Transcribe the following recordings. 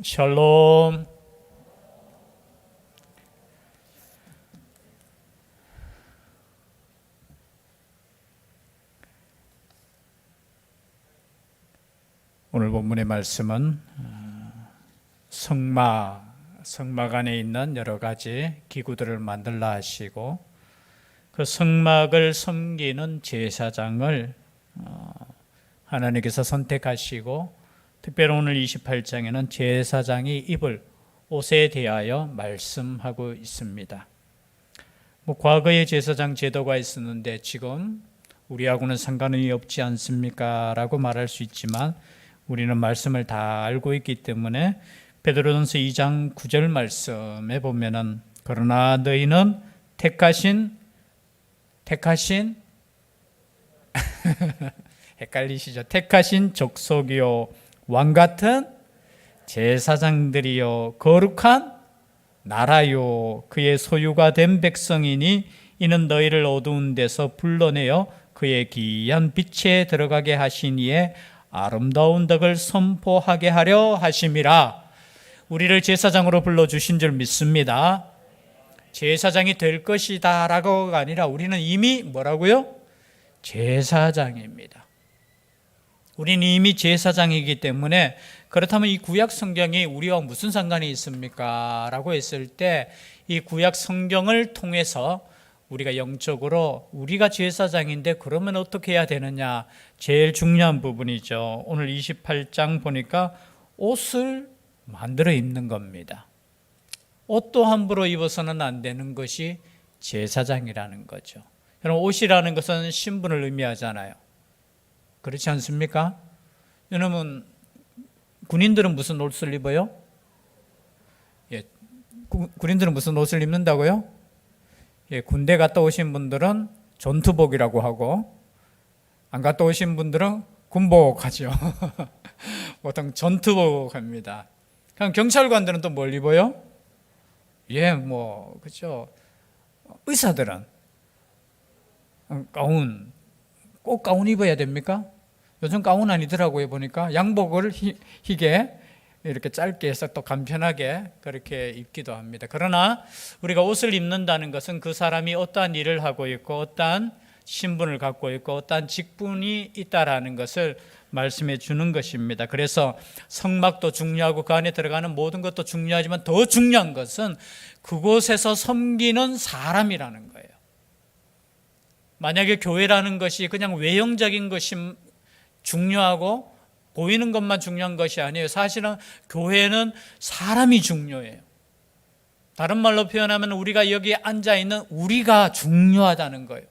샬롬. 오늘 본문의 말씀은 성막 안에 있는 여러 가지 기구들을 만들라 하시고 그 성막을 섬기는 제사장을 하나님께서 선택하시고 특별히 오늘 28장에는 제사장이 입을 옷에 대하여 말씀하고 있습니다. 과거에 제사장 제도가 있었는데 지금 우리하고는 상관이 없지 않습니까? 라고 말할 수 있지만 우리는 말씀을 다 알고 있기 때문에 베드로전서 2장 9절 말씀에 보면은 그러나 너희는 택하신 헷갈리시죠? 택하신 족속이요 왕같은 제사장들이요 거룩한 나라요 그의 소유가 된 백성이니 이는 너희를 어두운 데서 불러내어 그의 기이한 빛에 들어가게 하시니에 아름다운 덕을 선포하게 하려 하심이라. 우리를 제사장으로 불러주신 줄 믿습니다. 제사장이 될 것이다 라고가 아니라 우리는 이미 뭐라고요? 제사장입니다. 우리는 이미 제사장이기 때문에 그렇다면 이 구약 성경이 우리와 무슨 상관이 있습니까? 라고 했을 때 이 구약 성경을 통해서 우리가 영적으로 우리가 제사장인데 그러면 어떻게 해야 되느냐? 제일 중요한 부분이죠. 오늘 28장 보니까 옷을 만들어 입는 겁니다. 옷도 함부로 입어서는 안 되는 것이 제사장이라는 거죠. 여러분, 옷이라는 것은 신분을 의미하잖아요. 그렇지 않습니까? 여러분, 군인들은 무슨 옷을 입어요? 예, 군인들은 무슨 옷을 입는다고요? 예, 군대 갔다 오신 분들은 전투복이라고 하고 안 갔다 오신 분들은 군복 하죠. 보통 전투복 합니다. 그럼 경찰관들은 또 뭘 입어요? 예, 그렇죠. 의사들은 가운, 꼭 가운 입어야 됩니까? 요즘 가운 아니더라고요. 보니까 양복을 희게 이렇게 짧게 해서 또 간편하게 그렇게 입기도 합니다. 그러나 우리가 옷을 입는다는 것은 그 사람이 어떠한 일을 하고 있고 어떠한 신분을 갖고 있고 어떠한 직분이 있다라는 것을 말씀해 주는 것입니다. 그래서 성막도 중요하고 그 안에 들어가는 모든 것도 중요하지만 더 중요한 것은 그곳에서 섬기는 사람이라는 거예요. 만약에 교회라는 것이 그냥 외형적인 것이 중요하고 보이는 것만 중요한 것이 아니에요. 사실은 교회는 사람이 중요해요. 다른 말로 표현하면 우리가 여기에 앉아있는 우리가 중요하다는 거예요.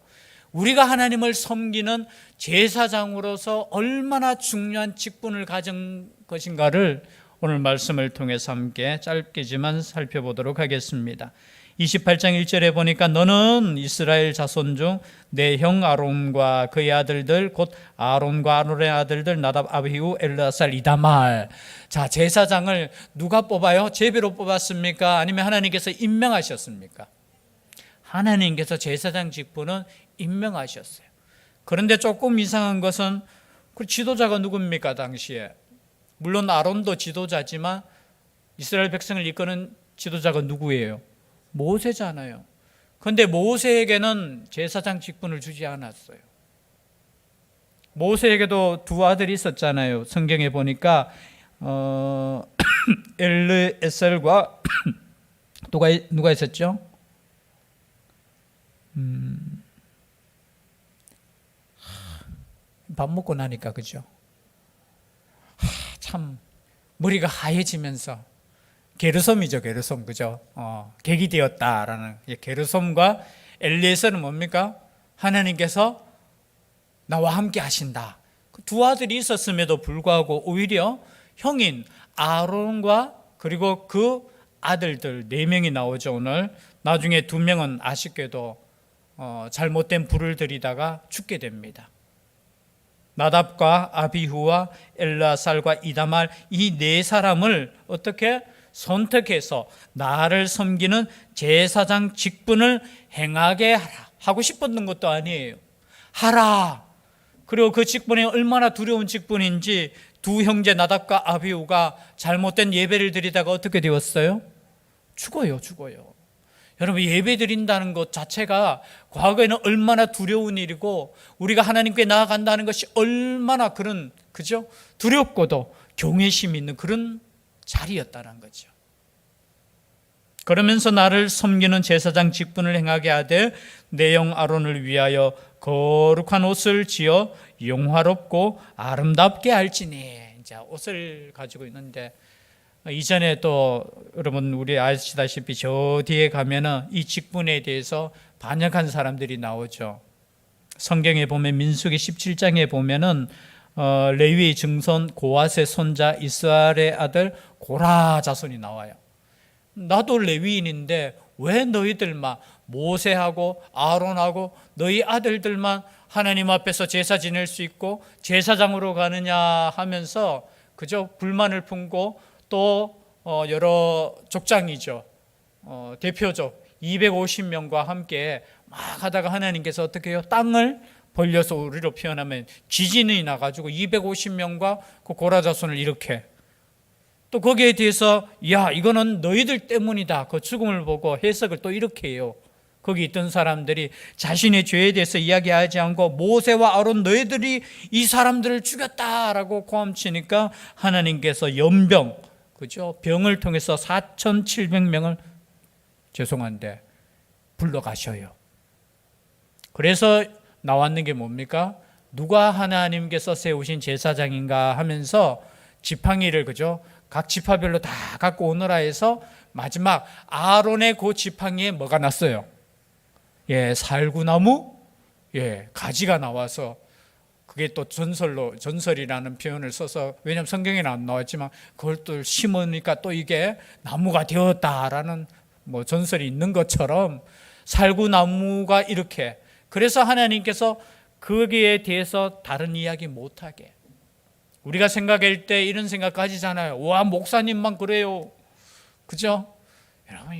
우리가 하나님을 섬기는 제사장으로서 얼마나 중요한 직분을 가진 것인가를 오늘 말씀을 통해서 함께 짧게지만 살펴보도록 하겠습니다. 28장 1절에 보니까 너는 이스라엘 자손 중 내 형 아론과 그의 아들들 곧 아론과 아론의 아들들 나답 아비후 엘르아살 이다말. 자, 제사장을 누가 뽑아요? 제비로 뽑았습니까? 아니면 하나님께서 임명하셨습니까? 하나님께서 제사장 직분은 임명하셨어요. 그런데 조금 이상한 것은 그 지도자가 누굽니까 당시에? 물론 아론도 지도자지만 이스라엘 백성을 이끄는 지도자가 누구예요? 모세잖아요. 그런데 모세에게는 제사장 직분을 주지 않았어요. 모세에게도 두 아들이 있었잖아요. 성경에 보니까 엘르에셀과 누가 있었죠? 밥 먹고 나니까 그죠? 참 머리가 하얘지면서 게르솜이죠, 게르솜, 그죠? 객이 되었다라는 게르솜과 엘리에셀은 뭡니까? 하나님께서 나와 함께 하신다. 두 아들이 있었음에도 불구하고 오히려 형인 아론과 그리고 그 아들들 4명이 나오죠, 오늘. 나중에 2명은 아쉽게도 잘못된 불을 들이다가 죽게 됩니다. 나답과 아비후와 엘르아살과 이다말 이 4사람을 어떻게 선택해서 나를 섬기는 제사장 직분을 행하게 하고 싶었던 것도 아니에요. 하라. 그리고 그 직분이 얼마나 두려운 직분인지 두 형제 나답과 아비후가 잘못된 예배를 드리다가 어떻게 되었어요? 죽어요. 여러분, 예배 드린다는 것 자체가 과거에는 얼마나 두려운 일이고 우리가 하나님께 나아간다는 것이 얼마나 그죠? 두렵고도 경외심 있는 그런 자리였다는 거죠. 그러면서 나를 섬기는 제사장 직분을 행하게 하되 내 영 아론을 위하여 거룩한 옷을 지어 영화롭고 아름답게 할지니. 이제 옷을 가지고 있는데, 이전에 또 여러분 우리 아시다시피 저 뒤에 가면은 이 직분에 대해서 반역한 사람들이 나오죠. 성경에 보면 민수기 17장에 보면은 레위의 증손 고핫의 손자 이스라엘의 아들 고라 자손이 나와요. 나도 레위인인데 왜 너희들만, 모세하고 아론하고 너희 아들들만 하나님 앞에서 제사 지낼 수 있고 제사장으로 가느냐 하면서 그저 불만을 품고 또 여러 족장이죠, 대표적 250명과 함께 막 하다가 하나님께서 어떻게 해요? 땅을 벌려서, 우리로 표현하면 지진이 나가지고 250명과 그 고라 자손을 이렇게, 또 거기에 대해서 야 이거는 너희들 때문이다, 그 죽음을 보고 해석을 또 이렇게 해요. 거기 있던 사람들이 자신의 죄에 대해서 이야기하지 않고 모세와 아론 너희들이 이 사람들을 죽였다라고 고함치니까 하나님께서 연병, 그죠? 병을 통해서 4,700명을 죄송한데 불러가셔요. 그래서 나왔는 게 뭡니까? 누가 하나님께서 세우신 제사장인가 하면서 지팡이를, 그죠? 각 지파별로 다 갖고 오너라 해서 마지막 아론의 그 지팡이에 뭐가 났어요? 살구나무, 가지가 나와서, 그게 또 전설이라는 표현을 써서, 왜냐하면 성경에는 안 나왔지만 그걸 또 심으니까 또 이게 나무가 되었다라는 뭐 전설이 있는 것처럼 살구나무가 이렇게, 그래서 하나님께서 거기에 대해서 다른 이야기 못하게. 우리가 생각할 때 이런 생각 가지잖아요. 와, 목사님만 그래요, 그죠? 여러분,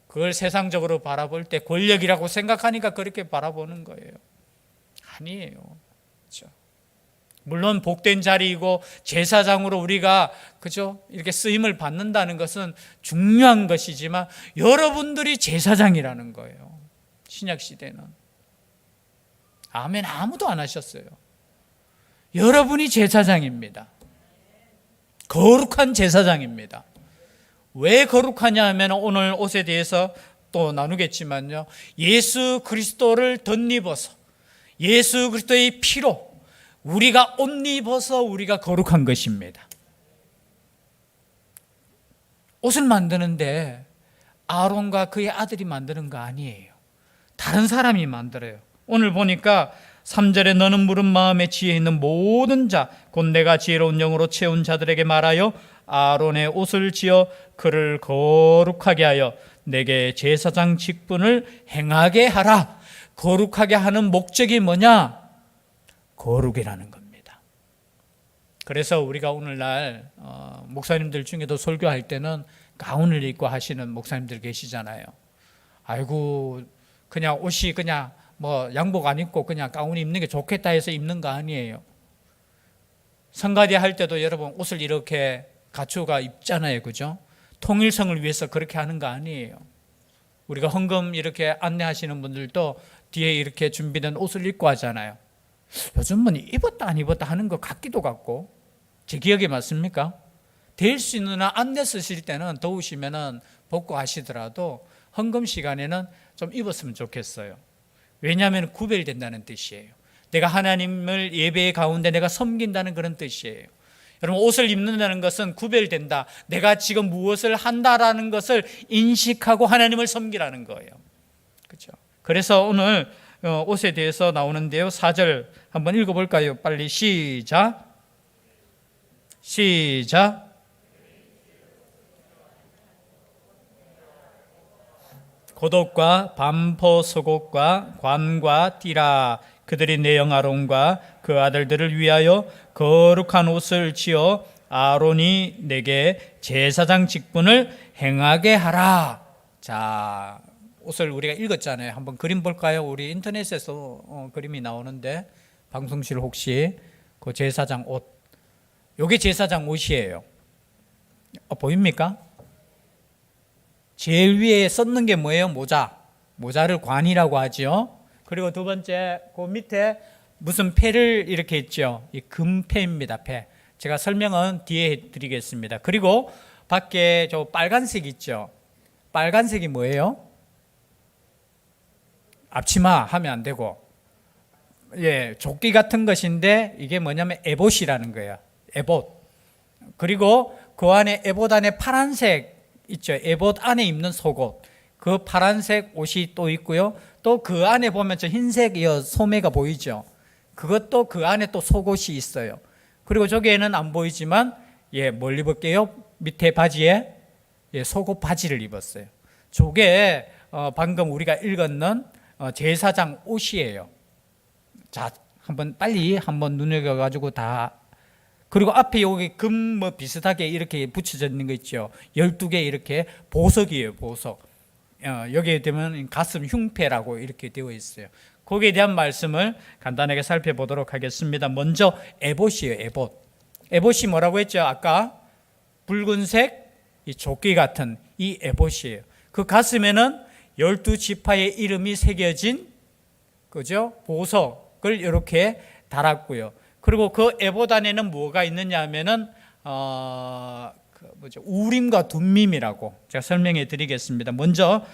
그걸 세상적으로 바라볼 때 권력이라고 생각하니까 그렇게 바라보는 거예요. 아니에요. 그렇죠? 물론 복된 자리이고 제사장으로 우리가, 그죠? 이렇게 쓰임을 받는다는 것은 중요한 것이지만 여러분들이 제사장이라는 거예요. 신약 시대는. 아멘. 아무도 안 하셨어요. 여러분이 제사장입니다. 거룩한 제사장입니다. 왜 거룩하냐 하면 오늘 옷에 대해서 또 나누겠지만요, 예수 그리스도를 덧입어서 예수 그리스도의 피로 우리가 옷 입어서 우리가 거룩한 것입니다. 옷을 만드는데 아론과 그의 아들이 만드는 거 아니에요. 다른 사람이 만들어요. 오늘 보니까 3절에 너는 물은 마음에 지혜 있는 모든 자 곧 내가 지혜로운 영으로 채운 자들에게 말하여 아론의 옷을 지어 그를 거룩하게 하여 내게 제사장 직분을 행하게 하라. 거룩하게 하는 목적이 뭐냐? 거룩이라는 겁니다. 그래서 우리가 오늘날 목사님들 중에도 설교할 때는 가운을 입고 하시는 목사님들 계시잖아요. 아이고, 그냥 옷이 그냥 뭐 양복 안 입고 그냥 가운 입는 게 좋겠다 해서 입는 거 아니에요. 성가대 할 때도 여러분 옷을 이렇게 갖추가 입잖아요, 그죠? 통일성을 위해서 그렇게 하는 거 아니에요. 우리가 헌금 이렇게 안내하시는 분들도 뒤에 이렇게 준비된 옷을 입고 하잖아요. 요즘은 입었다 안 입었다 하는 것 같기도 같고, 제 기억에 맞습니까? 될 수 있는 한 안내 쓰실 때는 더우시면은 벗고 하시더라도 헌금 시간에는 좀 입었으면 좋겠어요. 왜냐하면 구별된다는 뜻이에요. 내가 하나님을 예배의 가운데 내가 섬긴다는 그런 뜻이에요. 여러분, 옷을 입는다는 것은 구별된다. 내가 지금 무엇을 한다라는 것을 인식하고 하나님을 섬기라는 거예요. 그렇죠? 그래서 오늘 옷에 대해서 나오는데요. 4절 한번 읽어볼까요? 빨리 시작. 겉옷과 반포 속옷과 관과 띠라 그들이 내 영 아론과 그 아들들을 위하여 거룩한 옷을 지어 아론이 내게 제사장 직분을 행하게 하라. 자, 옷을 우리가 읽었잖아요. 한번 그림 볼까요? 우리 인터넷에서 그림이 나오는데 방송실 혹시 그 제사장 옷 요게 제사장 옷이에요. 보입니까? 제일 위에 썼는 게 뭐예요? 모자를 관이라고 하죠. 그리고 두 번째, 그 밑에 무슨 패를 이렇게 있죠. 이 금패입니다. 패. 제가 설명은 뒤에 드리겠습니다. 그리고 밖에 저 빨간색 있죠. 빨간색이 뭐예요? 앞치마 하면 안 되고, 조끼 같은 것인데 이게 뭐냐면 에봇이라는 거예요. 에봇. 그리고 그 안에 에봇 안에 파란색 있죠. 에봇 안에 입는 속옷. 그 파란색 옷이 또 있고요. 또 그 안에 보면 저 흰색 소매가 보이죠. 그것도 그 안에 또 속옷이 있어요. 그리고 저기에는 안 보이지만 뭘 입을게요? 밑에 바지에 속옷 바지를 입었어요. 저게 방금 우리가 읽었는 제사장 옷이에요. 자, 빨리 한번 눈여겨가지고 다. 그리고 앞에 여기 금 비슷하게 이렇게 붙여져 있는 거 있죠. 12개 이렇게 보석이에요, 보석. 여기에 되면 가슴 흉패라고 이렇게 되어 있어요. 거기에 대한 말씀을 간단하게 살펴보도록 하겠습니다. 먼저 에봇이에요, 에봇. 에봇이 뭐라고 했죠? 아까 붉은색 이 조끼 같은 이 에봇이에요. 그 가슴에는 12지파의 이름이 새겨진 그죠? 보석을 이렇게 달았고요. 그리고 그 에봇 안에는 뭐가 있느냐 하면은 우림과 둠밈이라고 제가 설명해 드리겠습니다. 먼저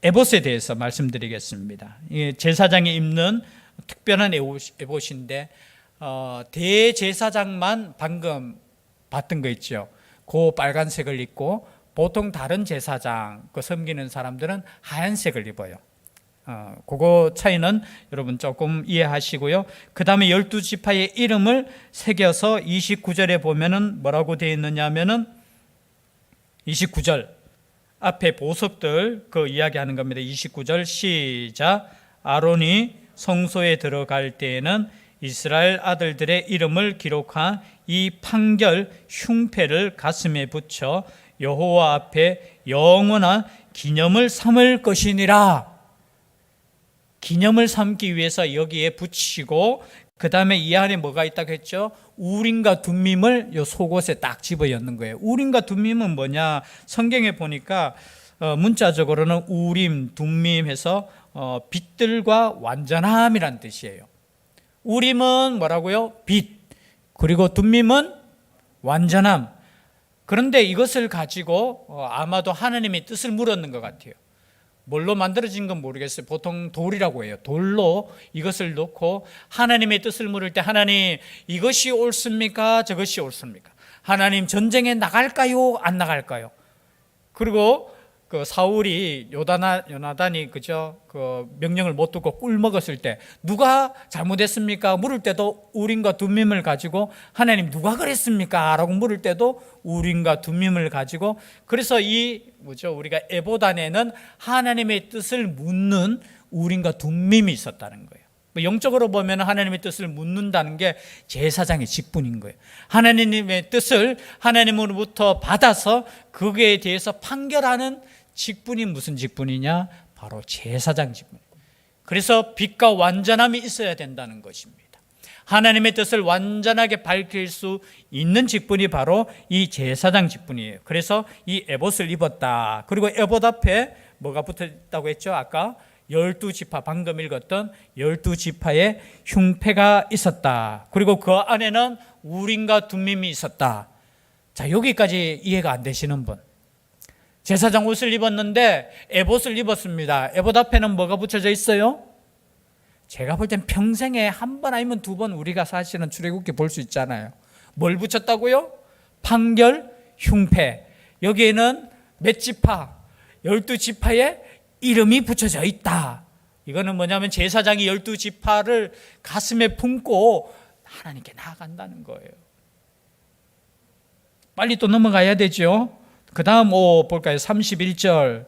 에봇에 대해서 말씀드리겠습니다. 제사장이 입는 특별한 에봇인데 대제사장만 방금 봤던 거 있죠. 그 빨간색을 입고 보통 다른 제사장 섬기는 사람들은 하얀색을 입어요. 그거 차이는 여러분 조금 이해하시고요. 그 다음에 12지파의 이름을 새겨서 29절에 보면은 뭐라고 되어 있느냐 하면은 29절 앞에 보석들 그 이야기하는 겁니다. 29절 시작. 아론이 성소에 들어갈 때에는 이스라엘 아들들의 이름을 기록한 이 판결 흉패를 가슴에 붙여 여호와 앞에 영원한 기념을 삼을 것이니라. 기념을 삼기 위해서 여기에 붙이고 그 다음에 이 안에 뭐가 있다고 했죠? 우림과 둠밈을 요 속옷에 딱 집어 였는 거예요. 우림과 둠밈은 뭐냐? 성경에 보니까 문자적으로는 우림, 둠밈 해서 빛들과 완전함이란 뜻이에요. 우림은 뭐라고요? 빛. 그리고 둠밈은 완전함. 그런데 이것을 가지고 아마도 하나님의 뜻을 물었는 것 같아요. 뭘로 만들어진 건 모르겠어요. 보통 돌이라고 해요. 돌로 이것을 놓고 하나님의 뜻을 물을 때 하나님 이것이 옳습니까? 저것이 옳습니까? 하나님 전쟁에 나갈까요? 안 나갈까요? 그리고 그 사울이 요나단이 그죠? 그 명령을 못 듣고 꿀 먹었을 때 누가 잘못했습니까? 물을 때도 우림과 둠밈을 가지고 하나님 누가 그랬습니까? 라고 물을 때도 우림과 둠밈을 가지고 그래서 우리가 에봇 안에는 하나님의 뜻을 묻는 우림과 둠밈이 있었다는 거예요. 영적으로 보면 하나님의 뜻을 묻는다는 게 제사장의 직분인 거예요. 하나님의 뜻을 하나님으로부터 받아서 그거에 대해서 판결하는 직분이 무슨 직분이냐? 바로 제사장 직분. 그래서 빛과 완전함이 있어야 된다는 것입니다. 하나님의 뜻을 완전하게 밝힐 수 있는 직분이 바로 이 제사장 직분이에요. 그래서 이 에봇을 입었다. 그리고 에봇 앞에 뭐가 붙어 있다고 했죠? 아까 12지파, 방금 읽었던 12지파의 흉패가 있었다. 그리고 그 안에는 우림과 둠밈이 있었다. 자, 여기까지 이해가 안 되시는 분. 제사장 옷을 입었는데 에봇을 입었습니다. 에봇 앞에는 뭐가 붙여져 있어요? 제가 볼 땐 평생에 한 번 아니면 두 번 우리가 사실은 출애굽기 볼 수 있잖아요. 뭘 붙였다고요? 판결, 흉패. 여기에는 몇 지파? 12지파의 이름이 붙여져 있다. 이거는 뭐냐면 제사장이 12지파를 가슴에 품고 하나님께 나아간다는 거예요. 빨리 또 넘어가야 되죠. 그 다음 볼까요? 31절.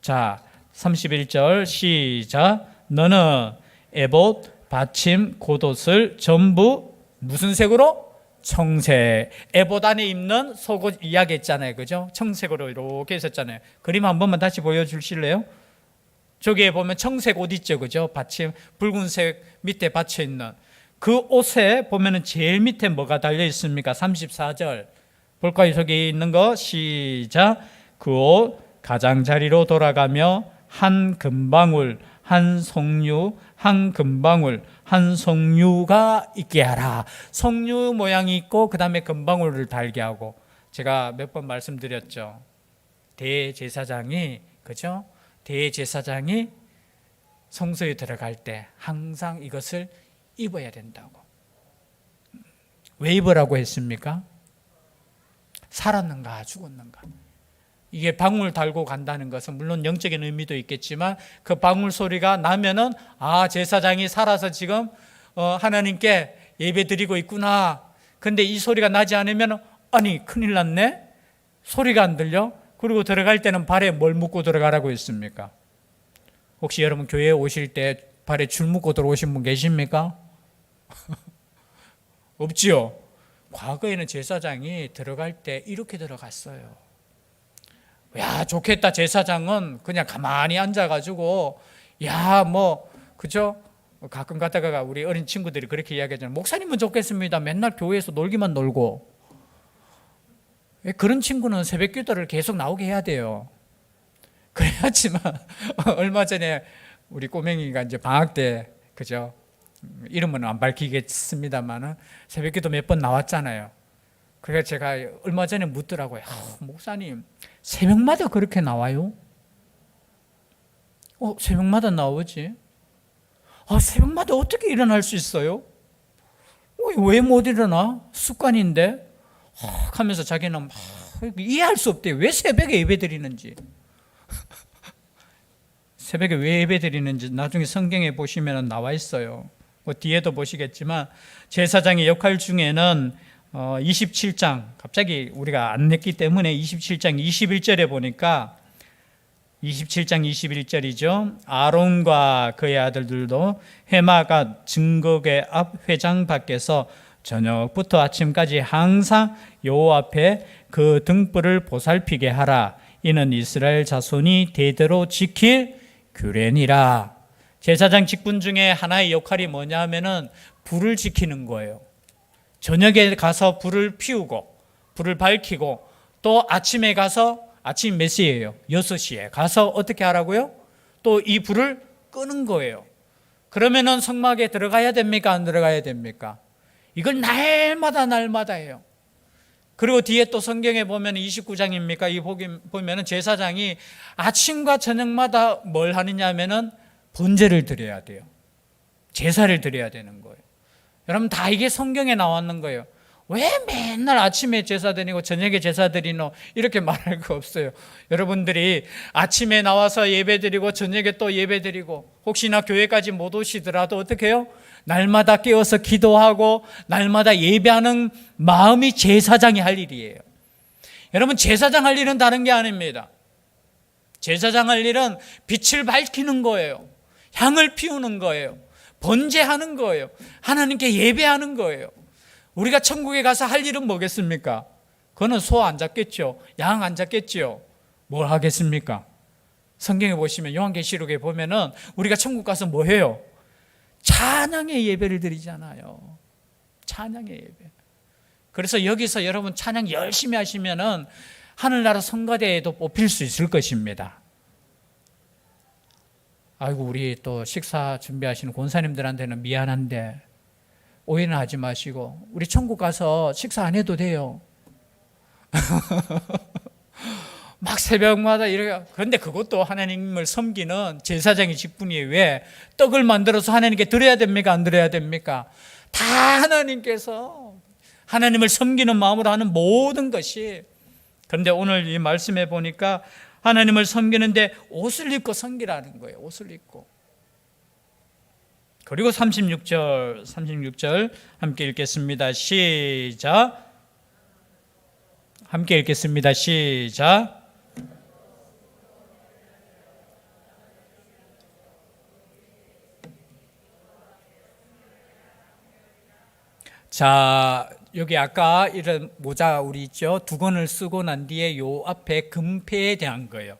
자, 31절 시작. 너는 에봇, 받침, 겉옷을 전부 무슨 색으로? 청색. 에봇 안에 입는 속옷 이야기했잖아요. 그죠? 청색으로 이렇게 있었잖아요. 그림 한 번만 다시 보여주실래요? 저기에 보면 청색 옷 있죠. 그죠? 받침, 붉은색 밑에 받쳐 있는. 그 옷에 보면은 제일 밑에 뭐가 달려 있습니까? 34절 볼까요? 저기 있는 거 시작. 그 옷 가장자리로 돌아가며 한 금방울 한 송유 한 금방울 한 송유가 있게 하라. 송유 모양이 있고 그 다음에 금방울을 달게 하고, 제가 몇 번 말씀드렸죠. 대제사장이, 그죠? 대제사장이 성소에 들어갈 때 항상 이것을 입어야 된다고. 왜 입으라고 했습니까? 살았는가 죽었는가. 이게 방울 달고 간다는 것은 물론 영적인 의미도 있겠지만, 그 방울 소리가 나면은 제사장이 살아서 지금 하나님께 예배 드리고 있구나. 근데 이 소리가 나지 않으면 아니 큰일 났네, 소리가 안 들려. 그리고 들어갈 때는 발에 뭘 묶고 들어가라고 했습니까? 혹시 여러분 교회에 오실 때 발에 줄 묶고 들어오신 분 계십니까? 없지요. 과거에는 제사장이 들어갈 때 이렇게 들어갔어요. 야, 좋겠다. 제사장은 그냥 가만히 앉아가지고, 그죠? 가끔 가다가 우리 어린 친구들이 그렇게 이야기하잖아요. 목사님은 좋겠습니다. 맨날 교회에서 놀기만 놀고. 그런 친구는 새벽 기도를 계속 나오게 해야 돼요. 그래야지만, 얼마 전에 우리 꼬맹이가 이제 방학 때, 그죠? 이름은 안 밝히겠습니다만은 새벽 기도 몇 번 나왔잖아요. 그래서 제가 얼마 전에 묻더라고요. 목사님, 새벽마다 그렇게 나와요? 새벽마다 나오지? 새벽마다 어떻게 일어날 수 있어요? 왜 못 일어나? 습관인데? 하면서 자기는 이해할 수 없대요. 왜 새벽에 예배 드리는지. 새벽에 왜 예배 드리는지 나중에 성경에 보시면 나와 있어요. 뒤에도 보시겠지만, 제사장의 역할 중에는 27장, 갑자기 우리가 안 냈기 때문에 27장 21절에 보니까, 27장 21절이죠. 아론과 그의 아들들도 회마가 증거궤 앞 회장 밖에서 저녁부터 아침까지 항상 여호와 앞에 그 등불을 보살피게 하라. 이는 이스라엘 자손이 대대로 지킬 규례니라. 제사장 직분 중에 하나의 역할이 뭐냐 하면은 불을 지키는 거예요. 저녁에 가서 불을 피우고 불을 밝히고, 또 아침에 가서, 아침 몇 시예요? 6시에 가서 어떻게 하라고요? 또 이 불을 끄는 거예요. 그러면은 성막에 들어가야 됩니까? 안 들어가야 됩니까? 이걸 날마다 해요. 그리고 뒤에 또 성경에 보면 29장입니까? 이 보면은 제사장이 아침과 저녁마다 뭘 하느냐 하면은 번제를 드려야 돼요. 제사를 드려야 되는 거예요. 여러분, 다 이게 성경에 나왔는 거예요. 왜 맨날 아침에 제사 드리고 저녁에 제사 드리노? 이렇게 말할 거 없어요. 여러분들이 아침에 나와서 예배 드리고 저녁에 또 예배 드리고, 혹시나 교회까지 못 오시더라도 어떻게 해요? 날마다 깨어서 기도하고 날마다 예배하는 마음이 제사장이 할 일이에요. 여러분, 제사장 할 일은 다른 게 아닙니다. 제사장 할 일은 빛을 밝히는 거예요. 향을 피우는 거예요. 번제하는 거예요. 하나님께 예배하는 거예요. 우리가 천국에 가서 할 일은 뭐겠습니까? 그거는 소 안 잡겠죠. 양 안 잡겠죠. 뭘 하겠습니까? 성경에 보시면, 요한계시록에 보면은 우리가 천국 가서 뭐 해요? 찬양의 예배를 드리잖아요. 찬양의 예배. 그래서 여기서 여러분 찬양 열심히 하시면은 하늘나라 성가대에도 뽑힐 수 있을 것입니다. 아이고, 우리 또 식사 준비하시는 권사님들한테는 미안한데 오해는 하지 마시고, 우리 천국 가서 식사 안 해도 돼요. 막 새벽마다 이렇게. 그런데 그것도 하나님을 섬기는 제사장의 직분이에요. 왜? 떡을 만들어서 하나님께 드려야 됩니까? 안 드려야 됩니까? 다 하나님께서 하나님을 섬기는 마음으로 하는 모든 것이. 그런데 오늘 이 말씀에 보니까 하나님을 섬기는데 옷을 입고 섬기라는 거예요. 옷을 입고. 그리고 36절 함께 읽겠습니다. 시작. 함께 읽겠습니다. 시작. 자, 여기 아까 이런 모자 우리 있죠? 두건을 쓰고 난 뒤에 요 앞에 금패에 대한 거예요.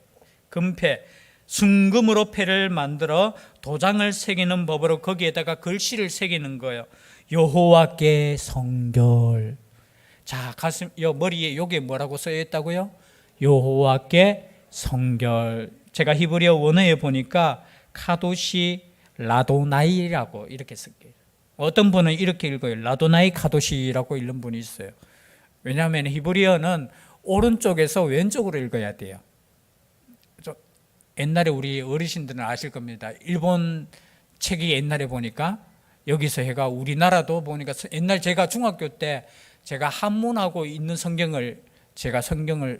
금패. 순금으로 패를 만들어 도장을 새기는 법으로 거기에다가 글씨를 새기는 거예요. 여호와께 성결. 자, 가슴, 머리에 여기에 뭐라고 써져 있다고요? 여호와께 성결. 제가 히브리어 원어에 보니까 카도시 라도나이라고 이렇게 쓸게요. 어떤 분은 이렇게 읽어요. 라도나이 카도시라고 읽는 분이 있어요. 왜냐하면 히브리어는 오른쪽에서 왼쪽으로 읽어야 돼요. 옛날에 우리 어르신들은 아실 겁니다. 일본 책이 옛날에 보니까 여기서 해가 우리나라도 보니까 옛날 제가 중학교 때 제가 한문하고 있는 성경을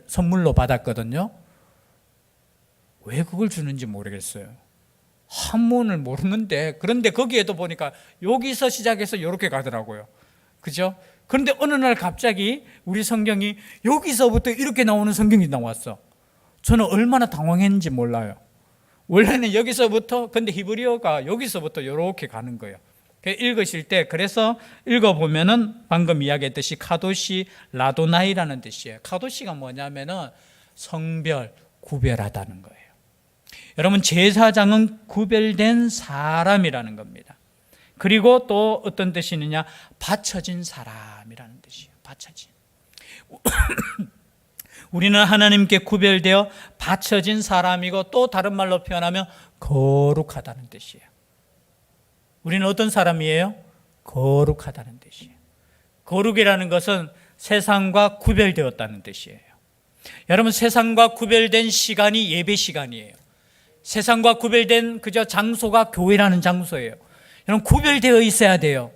선물로 받았거든요. 왜 그걸 주는지 모르겠어요. 한문을 모르는데, 그런데 거기에도 보니까 여기서 시작해서 이렇게 가더라고요. 그죠? 그런데 어느 날 갑자기 우리 성경이 여기서부터 이렇게 나오는 성경이 나왔어. 저는 얼마나 당황했는지 몰라요. 원래는 여기서부터, 근데 히브리어가 여기서부터 이렇게 가는 거예요. 읽으실 때, 그래서 읽어보면은 방금 이야기했듯이 카도시 라도나이라는 뜻이에요. 카도시가 뭐냐면은 성별, 구별하다는 거예요. 여러분, 제사장은 구별된 사람이라는 겁니다. 그리고 또 어떤 뜻이 있느냐? 바쳐진 사람이라는 뜻이에요. 바쳐진. 우리는 하나님께 구별되어 바쳐진 사람이고, 또 다른 말로 표현하면 거룩하다는 뜻이에요. 우리는 어떤 사람이에요? 거룩하다는 뜻이에요. 거룩이라는 것은 세상과 구별되었다는 뜻이에요. 여러분, 세상과 구별된 시간이 예배 시간이에요. 세상과 구별된 그저 장소가 교회라는 장소예요. 여러분, 구별되어 있어야 돼요.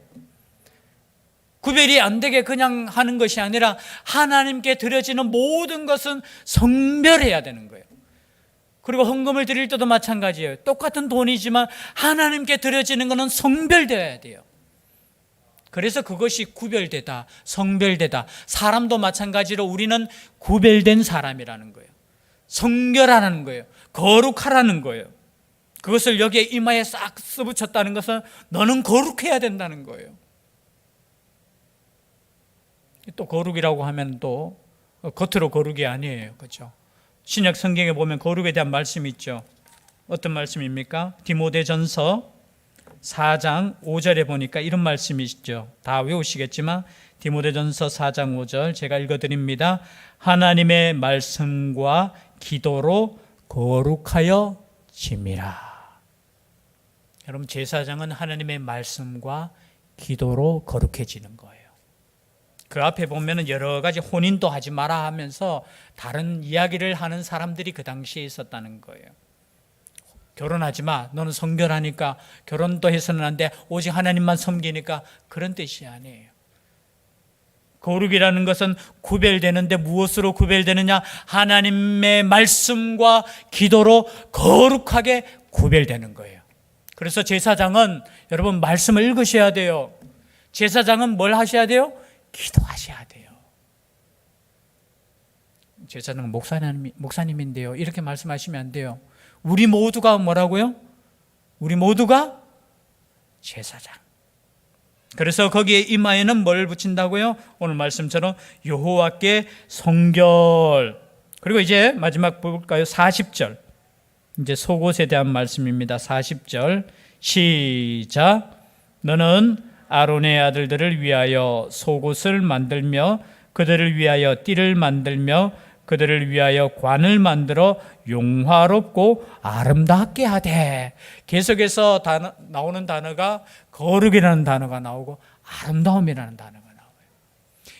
구별이 안 되게 그냥 하는 것이 아니라 하나님께 드려지는 모든 것은 성별해야 되는 거예요. 그리고 헌금을 드릴 때도 마찬가지예요. 똑같은 돈이지만 하나님께 드려지는 것은 성별되어야 돼요. 그래서 그것이 구별되다, 성별되다. 사람도 마찬가지로 우리는 구별된 사람이라는 거예요. 성결하라는 거예요. 거룩하라는 거예요. 그것을 여기에 이마에 싹 써붙였다는 것은 너는 거룩해야 된다는 거예요. 또 거룩이라고 하면 또 겉으로 거룩이 아니에요. 그렇죠? 신약 성경에 보면 거룩에 대한 말씀이 있죠. 어떤 말씀입니까? 디모데전서 4장 5절에 보니까 이런 말씀이 있죠. 다 외우시겠지만 디모데전서 4장 5절 제가 읽어드립니다. 하나님의 말씀과 기도로 거룩하여 짐이라. 여러분, 제사장은 하나님의 말씀과 기도로 거룩해지는 거예요. 그 앞에 보면은 여러 가지 혼인도 하지 마라 하면서 다른 이야기를 하는 사람들이 그 당시에 있었다는 거예요. 결혼하지 마. 너는 성결하니까 결혼도 해서는 안 돼. 오직 하나님만 섬기니까, 그런 뜻이 아니에요. 거룩이라는 것은 구별되는데 무엇으로 구별되느냐? 하나님의 말씀과 기도로 거룩하게 구별되는 거예요. 그래서 제사장은 여러분 말씀을 읽으셔야 돼요. 제사장은 뭘 하셔야 돼요? 기도하셔야 돼요. 제사장은 목사님인데요, 이렇게 말씀하시면 안 돼요. 우리 모두가 뭐라고요? 우리 모두가 제사장. 그래서 거기에 이마에는 뭘 붙인다고요? 오늘 말씀처럼 여호와께 성결. 그리고 이제 마지막 볼까요? 40절. 이제 속옷에 대한 말씀입니다. 40절 시작. 너는 아론의 아들들을 위하여 속옷을 만들며 그들을 위하여 띠를 만들며 그들을 위하여 관을 만들어 용화롭고 아름답게 하되. 계속해서 나오는 단어가 거룩이라는 단어가 나오고 아름다움이라는 단어가 나와요.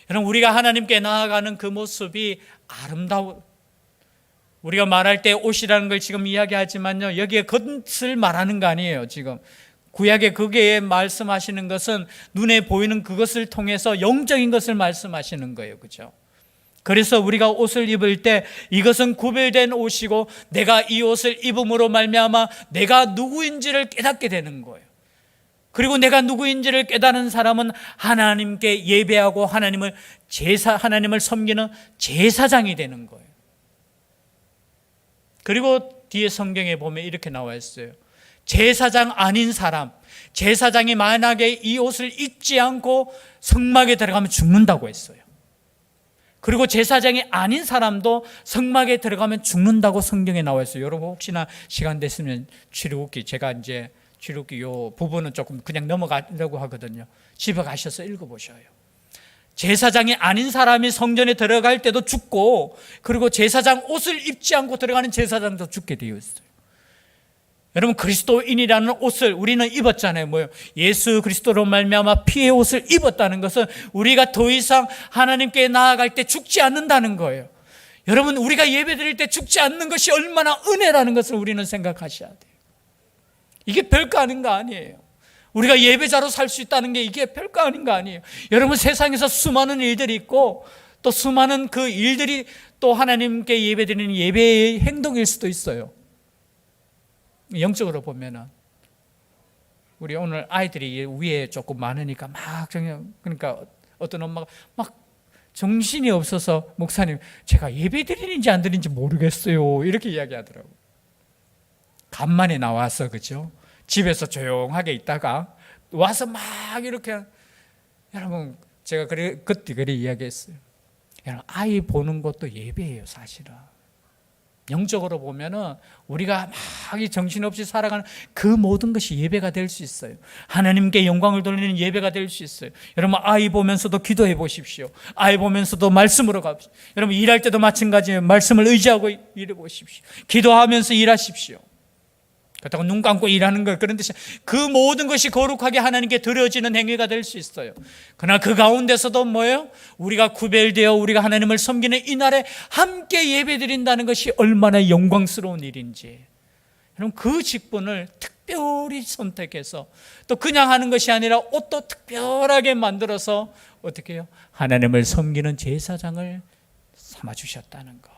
여러분, 우리가 하나님께 나아가는 그 모습이 아름다워. 우리가 말할 때 옷이라는 걸 지금 이야기하지만요, 여기에 겉을 말하는 거 아니에요. 지금 구약의 그게 말씀하시는 것은 눈에 보이는 그것을 통해서 영적인 것을 말씀하시는 거예요. 그렇죠? 그래서 우리가 옷을 입을 때 이것은 구별된 옷이고 내가 이 옷을 입음으로 말미암아 내가 누구인지를 깨닫게 되는 거예요. 그리고 내가 누구인지를 깨닫는 사람은 하나님께 예배하고 하나님을 섬기는 제사장이 되는 거예요. 그리고 뒤에 성경에 보면 이렇게 나와 있어요. 제사장 아닌 사람, 제사장이 만약에 이 옷을 입지 않고 성막에 들어가면 죽는다고 했어요. 그리고 제사장이 아닌 사람도 성막에 들어가면 죽는다고 성경에 나와 있어요. 여러분 혹시나 시간 됐으면 출애굽기, 제가 이제 출애굽기 요 부분은 조금 그냥 넘어가려고 하거든요. 집에 가셔서 읽어보셔요. 제사장이 아닌 사람이 성전에 들어갈 때도 죽고, 그리고 제사장 옷을 입지 않고 들어가는 제사장도 죽게 되어 있어요. 여러분, 그리스도인이라는 옷을 우리는 입었잖아요. 뭐요? 예수 그리스도로 말미암아 피의 옷을 입었다는 것은 우리가 더 이상 하나님께 나아갈 때 죽지 않는다는 거예요. 여러분, 우리가 예배드릴 때 죽지 않는 것이 얼마나 은혜라는 것을 우리는 생각하셔야 돼요. 이게 별거 아닌 거 아니에요. 우리가 예배자로 살 수 있다는 게 이게 별거 아닌 거 아니에요. 여러분, 세상에서 수많은 일들이 있고, 또 수많은 그 일들이 또 하나님께 예배드리는 예배의 행동일 수도 있어요. 영적으로 보면은 우리 오늘 아이들이 위에 조금 많으니까 막 그러니까 어떤 엄마가 막 정신이 없어서, 목사님 제가 예배 드리는지 안 드리는지 모르겠어요, 이렇게 이야기하더라고요. 간만에 나와서, 그죠? 집에서 조용하게 있다가 와서 막 이렇게, 여러분 제가 그때 그래 이야기했어요. 여러분, 아이 보는 것도 예배예요. 사실은 영적으로 보면은 우리가 막 정신없이 살아가는 그 모든 것이 예배가 될 수 있어요. 하나님께 영광을 돌리는 예배가 될 수 있어요. 여러분, 아이 보면서도 기도해 보십시오. 아이 보면서도 말씀으로 가십시오. 여러분, 일할 때도 마찬가지예요. 말씀을 의지하고 일해 보십시오. 기도하면서 일하십시오. 그렇다고 눈 감고 일하는 것, 그런 뜻이, 그 모든 것이 거룩하게 하나님께 드려지는 행위가 될 수 있어요. 그러나 그 가운데서도 뭐예요? 우리가 구별되어 우리가 하나님을 섬기는 이날에 함께 예배드린다는 것이 얼마나 영광스러운 일인지, 여러분, 그 직분을 특별히 선택해서, 또 그냥 하는 것이 아니라 옷도 특별하게 만들어서 어떻게 해요? 하나님을 섬기는 제사장을 삼아주셨다는 것.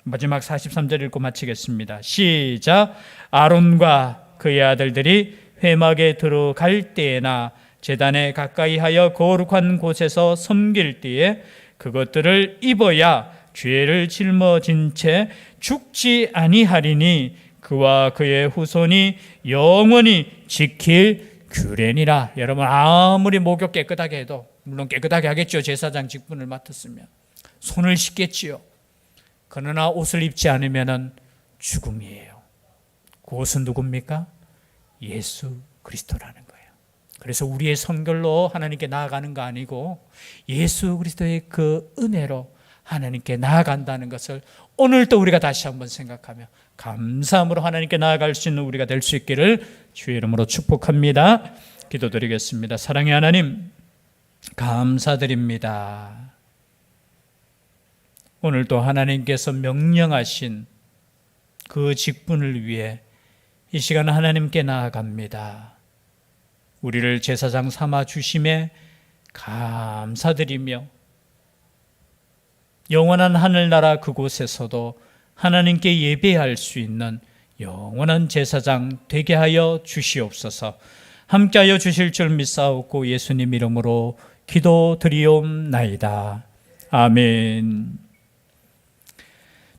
마지막 43절 읽고 마치겠습니다. 시작. 아론과 그의 아들들이 회막에 들어갈 때에나 제단에 가까이 하여 거룩한 곳에서 섬길 때에 그것들을 입어야 죄를 짊어진 채 죽지 아니하리니 그와 그의 후손이 영원히 지킬 규례니라. 여러분, 아무리 목욕 깨끗하게 해도, 물론 깨끗하게 하겠죠. 제사장 직분을 맡았으면 손을 씻겠지요. 그러나 옷을 입지 않으면 죽음이에요. 그 옷은 누굽니까? 예수 그리스도라는 거예요. 그래서 우리의 선결로 하나님께 나아가는 거 아니고 예수 그리스도의 그 은혜로 하나님께 나아간다는 것을 오늘 또 우리가 다시 한번 생각하며 감사함으로 하나님께 나아갈 수 있는 우리가 될 수 있기를 주의 이름으로 축복합니다. 기도드리겠습니다. 사랑의 하나님, 감사드립니다. 오늘도 하나님께서 명령하신 그 직분을 위해 이 시간 하나님께 나아갑니다. 우리를 제사장 삼아 주심에 감사드리며 영원한 하늘나라 그곳에서도 하나님께 예배할 수 있는 영원한 제사장 되게 하여 주시옵소서. 함께하여 주실 줄 믿사옵고 예수님 이름으로 기도드리옵나이다. 아멘.